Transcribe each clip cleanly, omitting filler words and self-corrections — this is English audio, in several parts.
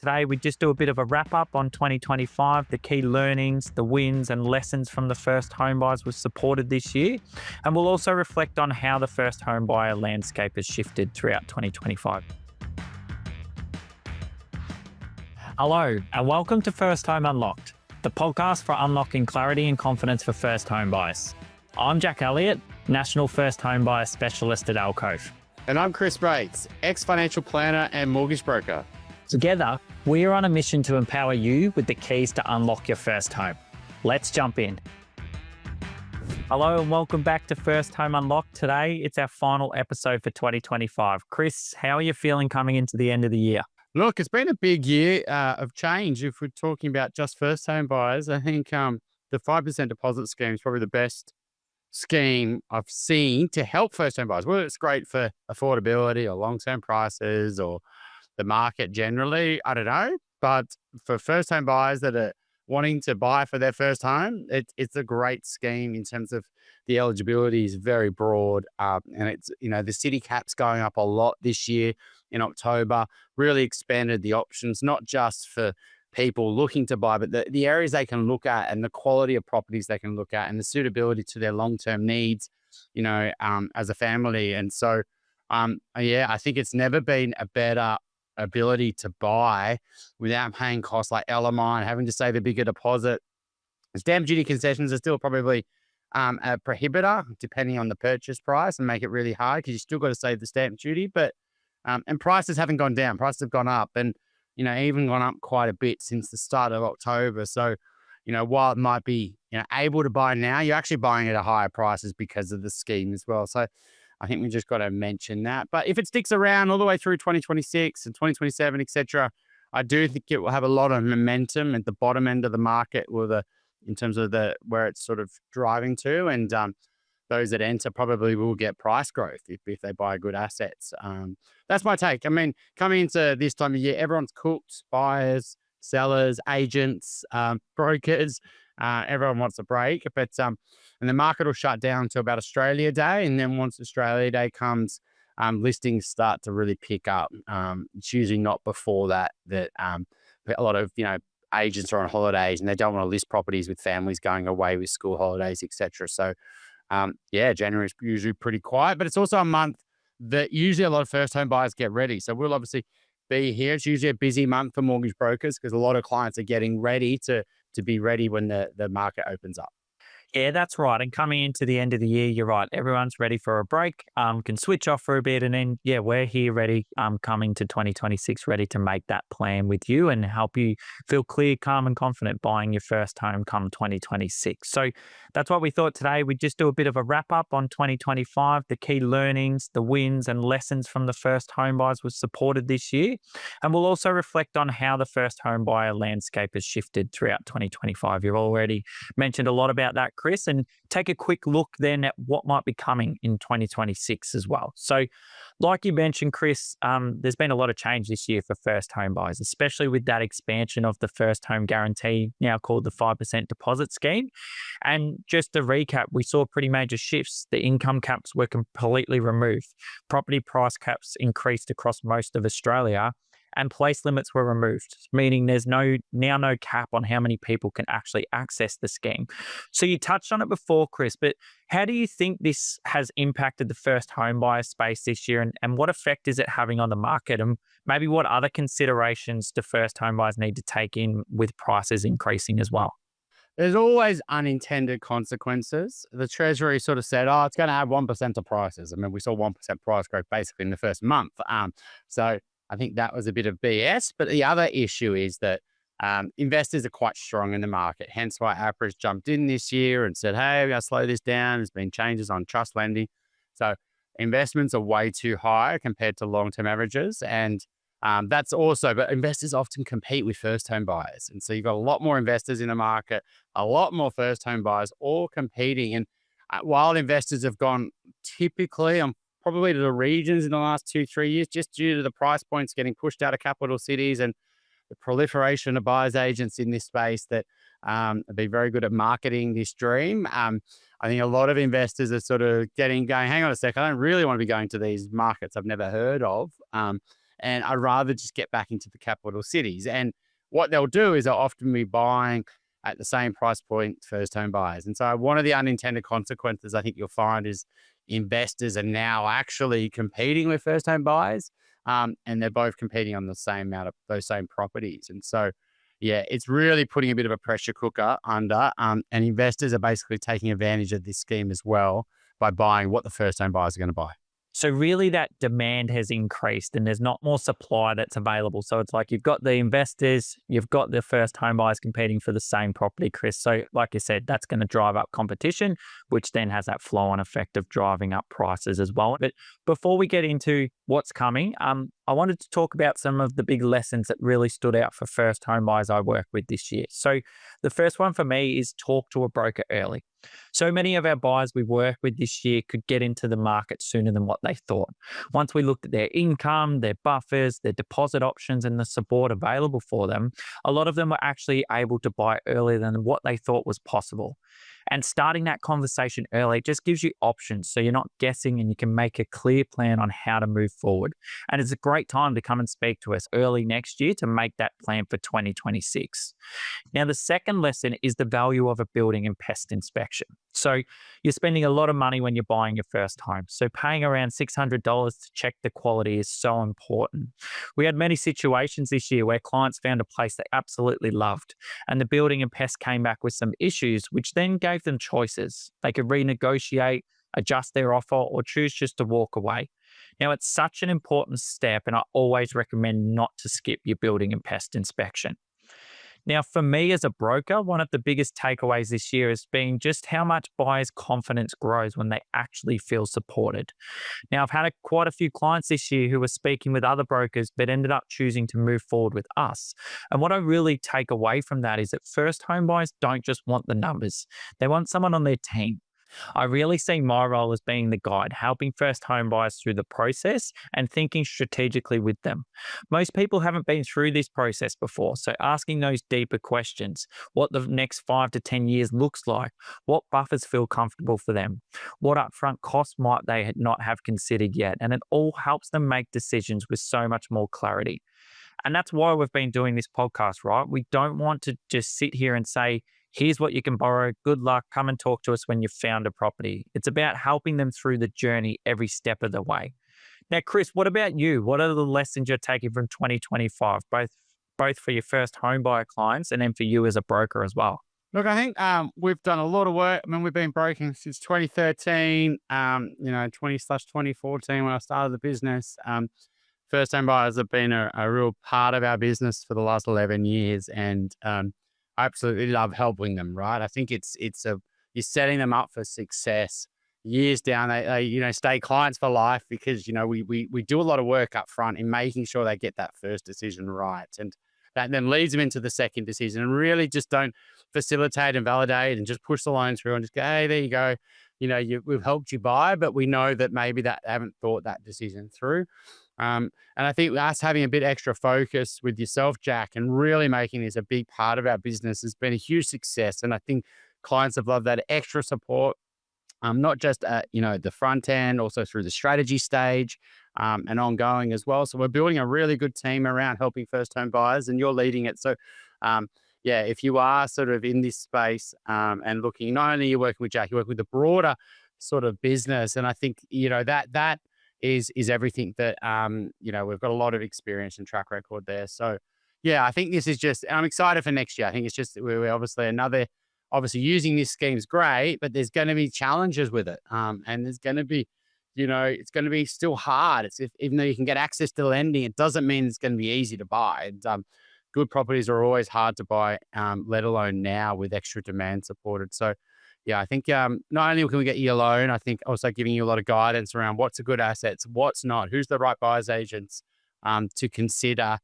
today, we just do a bit of a wrap up on 2025, the key learnings, the wins and lessons from the first home buyers was supported this year. And we'll also reflect on how the first home buyer landscape has shifted throughout 2025. Hello, and welcome to First Home Unlocked, the podcast for unlocking clarity and confidence for first home buyers. I'm Jack Elliott, National First Home Buyer Specialist at Alcove. And I'm Chris Bates, ex-financial planner and mortgage broker. Together, we are on a mission to empower you with the keys to unlock your first home. Let's jump in. Hello and welcome back to First Home Unlocked. Today, it's our final episode for 2025. Chris, how are you feeling coming into the end of the year? Look, it's been a big year of change. If we're talking about just first home buyers, I think the 5% deposit scheme is probably the best scheme I've seen to help first home buyers. Whether it's great for affordability or long-term prices or the market generally, I don't know. But for first home buyers that are wanting to buy for their first home, it's a great scheme in terms of the eligibility is very broad. And it's, the city cap's going up a lot this year in October, really expanded the options, not just for people looking to buy, but the areas they can look at and the quality of properties they can look at and the suitability to their long-term needs, as a family. And so, I think it's never been a better ability to buy without paying costs like LMI and having to save a bigger deposit. Stamp duty concessions are still probably a prohibitor depending on the purchase price and make it really hard because you still got to save the stamp duty. But and prices haven't gone down; prices have gone up, and even gone up quite a bit since the start of October. So, while it might be able to buy now, you're actually buying at a higher prices because of the scheme as well. So, I think we just got to mention that. But if it sticks around all the way through 2026 and 2027, etc., I do think it will have a lot of momentum at the bottom end of the market, in terms of where it's sort of driving to, and those that enter probably will get price growth if they buy good assets. That's my take. I mean, coming into this time of year, everyone's cooked: buyers, sellers, agents, brokers. Everyone wants a break, but and the market will shut down until about Australia Day, and then once Australia Day comes, listings start to really pick up. It's usually not before that a lot of agents are on holidays and they don't want to list properties with families going away with school holidays, etc. So January is usually pretty quiet, but it's also a month that usually a lot of first home buyers get ready. So we'll obviously be here. It's usually a busy month for mortgage brokers because a lot of clients are getting ready to be ready when the market opens up. Yeah, that's right. And coming into the end of the year, you're right. Everyone's ready for a break, can switch off for a bit. And then, we're here ready, coming to 2026, ready to make that plan with you and help you feel clear, calm and confident buying your first home come 2026. So that's what we thought today. We just do a bit of a wrap up on 2025, the key learnings, the wins and lessons from the first home buyers was supported this year. And we'll also reflect on how the first home buyer landscape has shifted throughout 2025. You've already mentioned a lot about that, Chris, and take a quick look then at what might be coming in 2026 as well. So like you mentioned, Chris, there's been a lot of change this year for first home buyers, especially with that expansion of the first home guarantee, now called the 5% deposit scheme. And just to recap, we saw pretty major shifts. The income caps were completely removed. Property price caps increased across most of Australia, and place limits were removed, meaning there's no cap on how many people can actually access the scheme. So you touched on it before, Chris, but how do you think this has impacted the first home buyer space this year, and what effect is it having on the market, and maybe what other considerations do first home buyers need to take in with prices increasing as well? There's always unintended consequences. The Treasury sort of said, it's going to add 1% to prices. I mean, we saw 1% price growth basically in the first month. So I think that was a bit of BS. But the other issue is that investors are quite strong in the market, hence why APRA's jumped in this year and said, hey, we're going to slow this down. There's been changes on trust lending. So investments are way too high compared to long-term averages. And but investors often compete with first home buyers. And so you've got a lot more investors in the market, a lot more first home buyers all competing. And while investors have gone typically probably to the regions in the last 2-3 years, just due to the price points getting pushed out of capital cities and the proliferation of buyers agents in this space that have been very good at marketing this dream. I think a lot of investors are sort of going, hang on a sec, I don't really want to be going to these markets I've never heard of. and I'd rather just get back into the capital cities. And what they'll do is they'll often be buying at the same price point first home buyers. And so one of the unintended consequences I think you'll find is investors are now actually competing with first home buyers, and they're both competing on the same amount of those same properties. And so, yeah, it's really putting a bit of a pressure cooker under, and investors are basically taking advantage of this scheme as well by buying what the first home buyers are going to buy. So really that demand has increased and there's not more supply that's available. So it's like you've got the investors, you've got the first home buyers competing for the same property, Chris. So like you said, that's going to drive up competition, which then has that flow on effect of driving up prices as well. But before we get into what's coming, I wanted to talk about some of the big lessons that really stood out for first home buyers I work with this year. So the first one for me is talk to a broker early. So many of our buyers we work with this year could get into the market sooner than what they thought. Once we looked at their income, their buffers, their deposit options, and the support available for them, a lot of them were actually able to buy earlier than what they thought was possible. And starting that conversation early just gives you options so you're not guessing and you can make a clear plan on how to move forward. And it's a great time to come and speak to us early next year to make that plan for 2026. Now, the second lesson is the value of a building and pest inspection. So you're spending a lot of money when you're buying your first home. So paying around $600 to check the quality is so important. We had many situations this year where clients found a place they absolutely loved, and the building and pest came back with some issues, which then gave them choices. They could renegotiate, adjust their offer, or choose just to walk away. Now, it's such an important step, and I always recommend not to skip your building and pest inspection. Now, for me as a broker, one of the biggest takeaways this year has been just how much buyers' confidence grows when they actually feel supported. Now, I've had quite a few clients this year who were speaking with other brokers, but ended up choosing to move forward with us. And what I really take away from that is that first home buyers don't just want the numbers, they want someone on their team. I really see my role as being the guide, helping first home buyers through the process and thinking strategically with them. Most people haven't been through this process before, so asking those deeper questions, what the next 5 to 10 years looks like, what buffers feel comfortable for them, what upfront costs might they not have considered yet, and it all helps them make decisions with so much more clarity. And that's why we've been doing this podcast, right? We don't want to just sit here and say, here's what you can borrow. Good luck. Come and talk to us when you've found a property. It's about helping them through the journey every step of the way. Now, Chris, what about you? What are the lessons you're taking from 2025, both for your first home buyer clients and then for you as a broker as well? Look, I think we've done a lot of work. I mean, we've been broking since 2013, 20/2014 when I started the business. First home buyers have been a real part of our business for the last 11 years. And I absolutely love helping them, right? I think you're setting them up for success years down. They stay clients for life because, we do a lot of work up front in making sure they get that first decision right. And that then leads them into the second decision, and really just don't facilitate and validate and just push the loan through and just go, hey, there you go. We've helped you buy, but we know that maybe that haven't thought that decision through. And I think us having a bit extra focus with yourself, Jack, and really making this a big part of our business has been a huge success. And I think clients have loved that extra support, not just at, the front end, also through the strategy stage, and ongoing as well. So we're building a really good team around helping first home buyers, and you're leading it. So, if you are sort of in this space, and looking, not only are you working with Jack, you work with the broader sort of business. And I think, that is everything that, we've got a lot of experience and track record there. So, I think this is I'm excited for next year. I think it's just, we're obviously using this scheme is great, but there's going to be challenges with it. And there's going to be, it's going to be still hard. Even though you can get access to lending, it doesn't mean it's going to be easy to buy. And, good properties are always hard to buy, let alone now with extra demand supported. So, I think not only can we get you a loan, I think also giving you a lot of guidance around what's a good assets, what's not, who's the right buyer's agents to consider.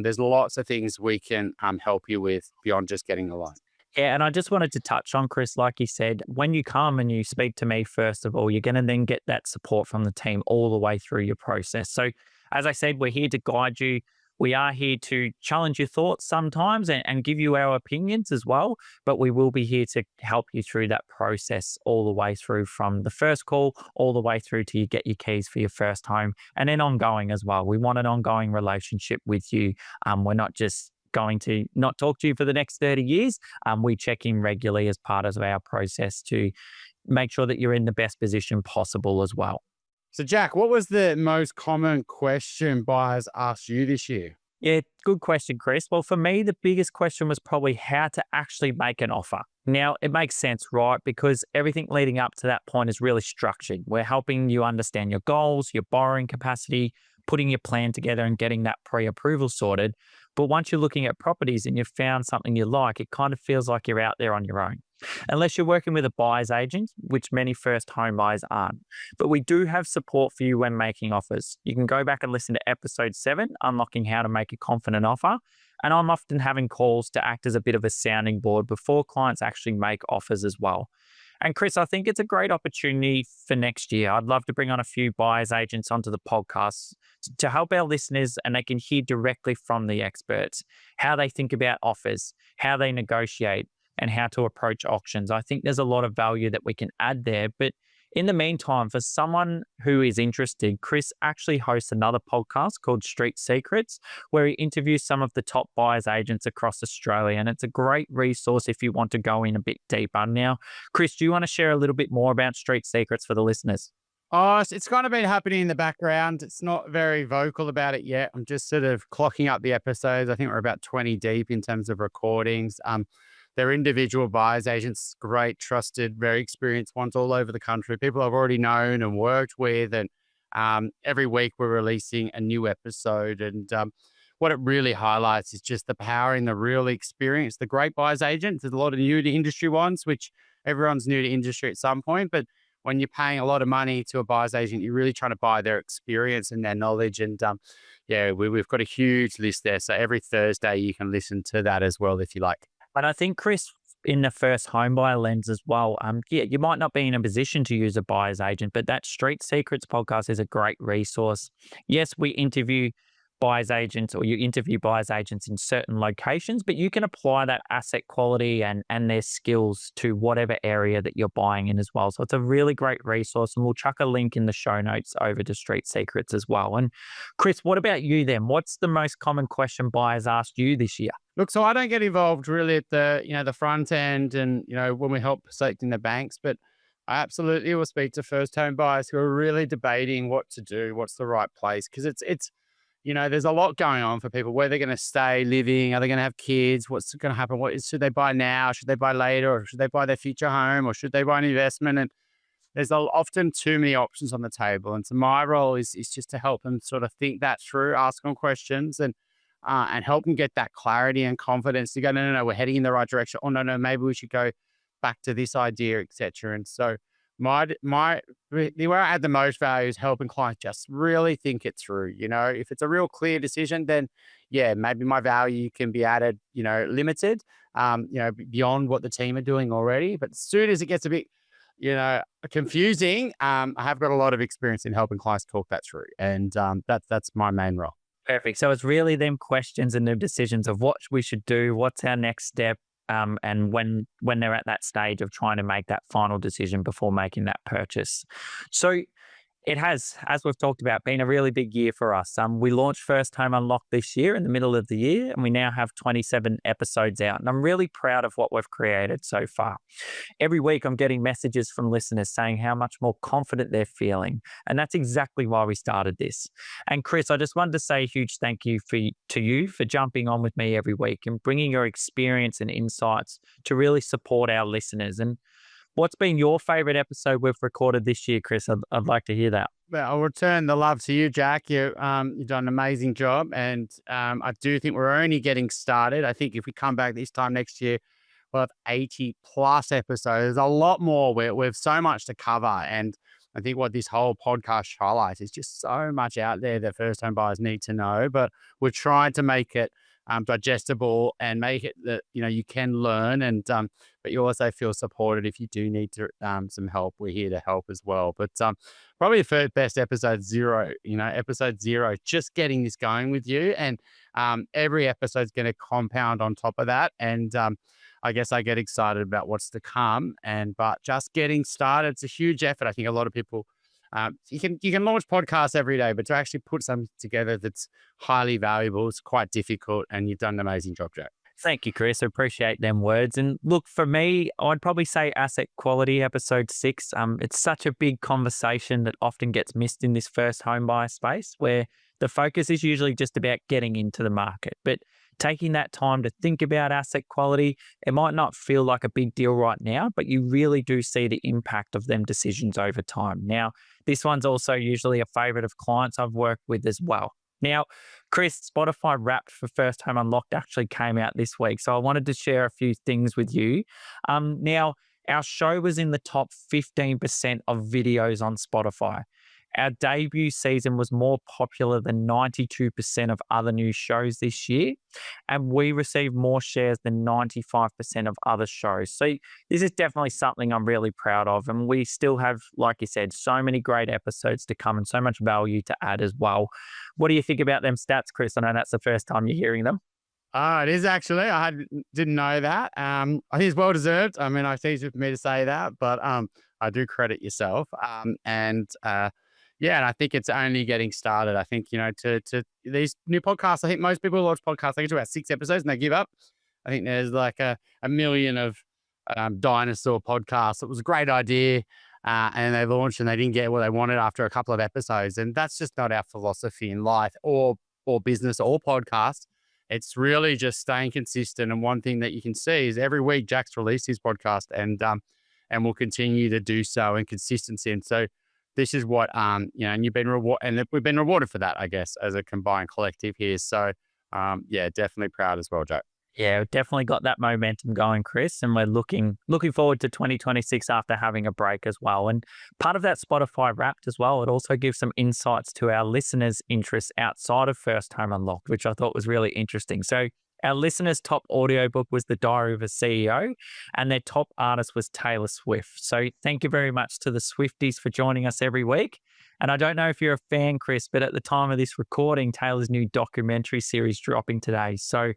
There's lots of things we can help you with beyond just getting the loan. Yeah, and I just wanted to touch on, Chris, like you said, when you come and you speak to me, first of all, you're going to then get that support from the team all the way through your process. So as I said, we're here to guide you. We are here to challenge your thoughts sometimes and give you our opinions as well, but we will be here to help you through that process all the way through from the first call all the way through to you get your keys for your first home and then ongoing as well. We want an ongoing relationship with you. We're not just going to not talk to you for the next 30 years. We check in regularly as part of our process to make sure that you're in the best position possible as well. So, Jack, what was the most common question buyers asked you this year? Yeah, good question, Chris. Well, for me, the biggest question was probably how to actually make an offer. Now, it makes sense, right? Because everything leading up to that point is really structured. We're helping you understand your goals, your borrowing capacity, putting your plan together and getting that pre-approval sorted. But once you're looking at properties and you've found something you like, it kind of feels like you're out there on your own. Unless you're working with a buyer's agent, which many first home buyers aren't. But we do have support for you when making offers. You can go back and listen to episode 7, Unlocking How to Make a Confident Offer. And I'm often having calls to act as a bit of a sounding board before clients actually make offers as well. And Chris, I think it's a great opportunity for next year. I'd love to bring on a few buyers agents onto the podcast to help our listeners and they can hear directly from the experts how they think about offers, how they negotiate, and how to approach auctions. I think there's a lot of value that we can add there. But in the meantime, for someone who is interested, Chris actually hosts another podcast called Street Secrets, where he interviews some of the top buyers agents across Australia. And it's a great resource if you want to go in a bit deeper. Now, Chris, do you want to share a little bit more about Street Secrets for the listeners? Oh, it's kind of been happening in the background. It's not very vocal about it yet. I'm just sort of clocking up the episodes. I think we're about 20 deep in terms of recordings. They're individual buyers agents, great, trusted, very experienced ones all over the country. People I've already known and worked with. And every week we're releasing a new episode. And what it really highlights is just the power in the really experienced, the great buyers agents. There's a lot of new to industry ones, which everyone's new to industry at some point. But when you're paying a lot of money to a buyer's agent, you're really trying to buy their experience and their knowledge. And we've got a huge list there. So every Thursday you can listen to that as well if you like. But I think, Chris, in the first home buyer lens as well, you might not be in a position to use a buyer's agent, but that Street Secrets podcast is a great resource. Yes, we interview buyer's agents or you interview buyer's agents in certain locations, but you can apply that asset quality and their skills to whatever area that you're buying in as well. So it's a really great resource and we'll chuck a link in the show notes over to Street Secrets as well. And Chris, what about you then? What's the most common question buyers asked you this year? Look, so I don't get involved really at the front end and, when we help selecting the banks, but I absolutely will speak to first home buyers who are really debating what to do, what's the right place. Cause it's, there's a lot going on for people, where they're going to stay living. Are they going to have kids? What's going to happen? Should they buy now? Should they buy later? Or should they buy their future home? Or should they buy an investment? And there's often too many options on the table. And so my role is just to help them sort of think that through, ask them questions and help them get that clarity and confidence to go, no, we're heading in the right direction. Oh, no, maybe we should go back to this idea, etc. And so where I add the most value is helping clients just really think it through. If it's a real clear decision, then maybe my value can be added, limited, beyond what the team are doing already. But as soon as it gets a bit, confusing, I have got a lot of experience in helping clients talk that through. And that's my main role. Perfect. So it's really them questions and the decisions of what we should do, what's our next step, and when they're at that stage of trying to make that final decision before making that purchase. So it has, as we've talked about, been a really big year for us. We launched First Home Unlocked this year in the middle of the year, and we now have 27 episodes out. And I'm really proud of what we've created so far. Every week, I'm getting messages from listeners saying how much more confident they're feeling. And that's exactly why we started this. And Chris, I just wanted to say a huge thank you to you for jumping on with me every week and bringing your experience and insights to really support our listeners. And what's been your favorite episode we've recorded this year, Chris? I'd like to hear that. Well, I'll return the love to you, Jack. You've done an amazing job. And I do think we're only getting started. I think if we come back this time next year, we'll have 80 plus episodes. There's a lot more. We've so much to cover. And I think what this whole podcast highlights is just so much out there that first home buyers need to know. But we're trying to make it digestible and make it that, you can learn but you also feel supported if you do need some help. We're here to help as well. But probably the first best episode zero, episode zero, just getting this going with you. And every episode's going to compound on top of that. And I guess I get excited about what's to come. But just getting started, it's a huge effort. I think a lot of people, you can launch podcasts every day, but to actually put something together that's highly valuable, it's quite difficult. And you've done an amazing job, Jack. Thank you, Chris. I appreciate them words. And look, for me, I'd probably say asset quality, episode 6. It's such a big conversation that often gets missed in this first home buyer space, where the focus is usually just about getting into the market. But taking that time to think about asset quality, it might not feel like a big deal right now, but you really do see the impact of them decisions over time. Now, this one's also usually a favorite of clients I've worked with as well. Now, Chris, Spotify Wrapped for First Home Unlocked actually came out this week, so I wanted to share a few things with you. Now, our show was in the top 15% of videos on Spotify. Our debut season was more popular than 92% of other new shows this year, and we received more shares than 95% of other shows. So this is definitely something I'm really proud of, and we still have, like you said, so many great episodes to come and so much value to add as well. What do you think about them stats, Chris? I know that's the first time you're hearing them. It is actually. Didn't know that. I think it's well deserved. I mean, it's easy for me to say that, but I do credit yourself. Yeah, and I think it's only getting started. I think, to these new podcasts, I think most people launch podcasts, they get to about 6 episodes and they give up. I think there's like a million of dinosaur podcasts. It was a great idea and they launched and they didn't get what they wanted after a couple of episodes. And that's just not our philosophy in life or business or podcast. It's really just staying consistent. And one thing that you can see is every week Jack's released his podcast and will continue to do so in consistency. And so this is what, and you've been and we've been rewarded for that, I guess, as a combined collective here. So, yeah, definitely proud as well, Joe. Yeah, definitely got that momentum going, Chris, and we're looking forward to 2026 after having a break as well. And part of that Spotify Wrapped as well, it also gives some insights to our listeners' interests outside of First Home Unlocked, which I thought was really interesting. So our listeners' top audiobook was The Diary of a CEO, and their top artist was Taylor Swift. So thank you very much to the Swifties for joining us every week. And I don't know if you're a fan, Chris, but at the time of this recording, Taylor's new documentary series dropping today. So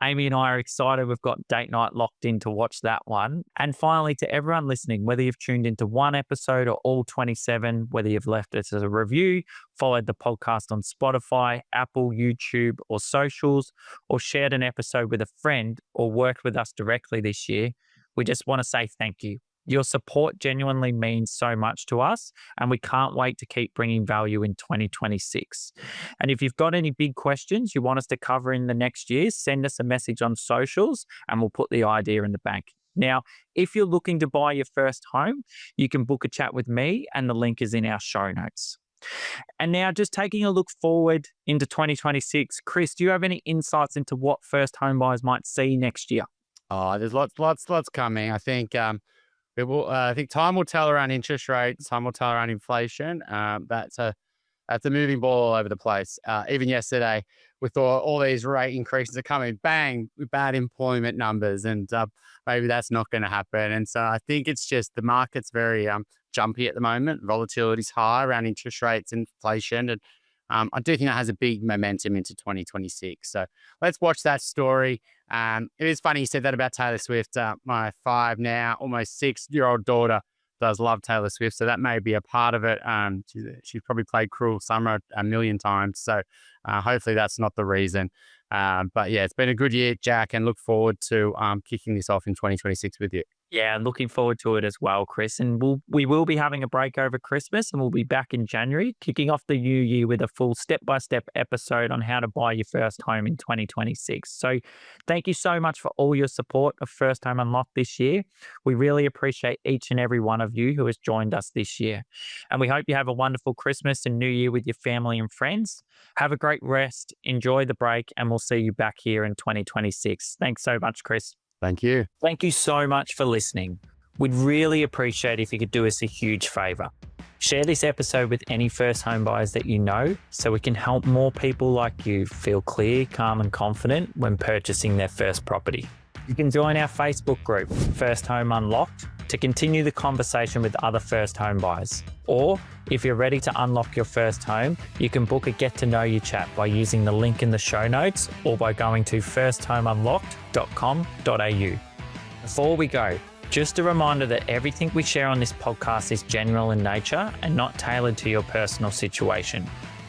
Amy and I are excited. We've got date night locked in to watch that one. And finally, to everyone listening, whether you've tuned into one episode or all 27, whether you've left us as a review, followed the podcast on Spotify, Apple, YouTube, or socials, or shared an episode with a friend or worked with us directly this year, we just want to say thank you. Your support genuinely means so much to us, and we can't wait to keep bringing value in 2026. And if you've got any big questions you want us to cover in the next year, send us a message on socials and we'll put the idea in the bank. Now, if you're looking to buy your first home, you can book a chat with me and the link is in our show notes. And now just taking a look forward into 2026, Chris, do you have any insights into what first home buyers might see next year? Oh, there's lots coming. I think I think time will tell around interest rates. Time will tell around inflation. That's a moving ball all over the place. Even yesterday, we thought all these rate increases are coming, bang, with bad employment numbers, and maybe that's not going to happen. And so I think it's just the market's very jumpy at the moment. Volatility's high around interest rates, inflation, and I do think that has a big momentum into 2026. So let's watch that story. It is funny you said that about Taylor Swift. My 5 now, almost 6-year-old daughter does love Taylor Swift. So that may be a part of it. She's probably played Cruel Summer a million times. So hopefully that's not the reason. But yeah, it's been a good year, Jack, and look forward to kicking this off in 2026 with you. Yeah, looking forward to it as well, Chris. And we will be having a break over Christmas and we'll be back in January, kicking off the new year with a full step-by-step episode on how to buy your first home in 2026. So thank you so much for all your support of First Home Unlocked this year. We really appreciate each and every one of you who has joined us this year. And we hope you have a wonderful Christmas and New Year with your family and friends. Have a great rest, enjoy the break, and we'll see you back here in 2026. Thanks so much, Chris. Thank you. Thank you so much for listening. We'd really appreciate if you could do us a huge favor. Share this episode with any first home buyers that you know so we can help more people like you feel clear, calm and confident when purchasing their first property. You can join our Facebook group, First Home Unlocked, to continue the conversation with other first home buyers. Or if you're ready to unlock your first home, you can book a get to know you chat by using the link in the show notes or by going to firsthomeunlocked.com.au. Before we go, just a reminder that everything we share on this podcast is general in nature and not tailored to your personal situation.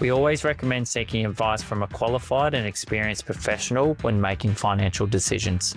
We always recommend seeking advice from a qualified and experienced professional when making financial decisions.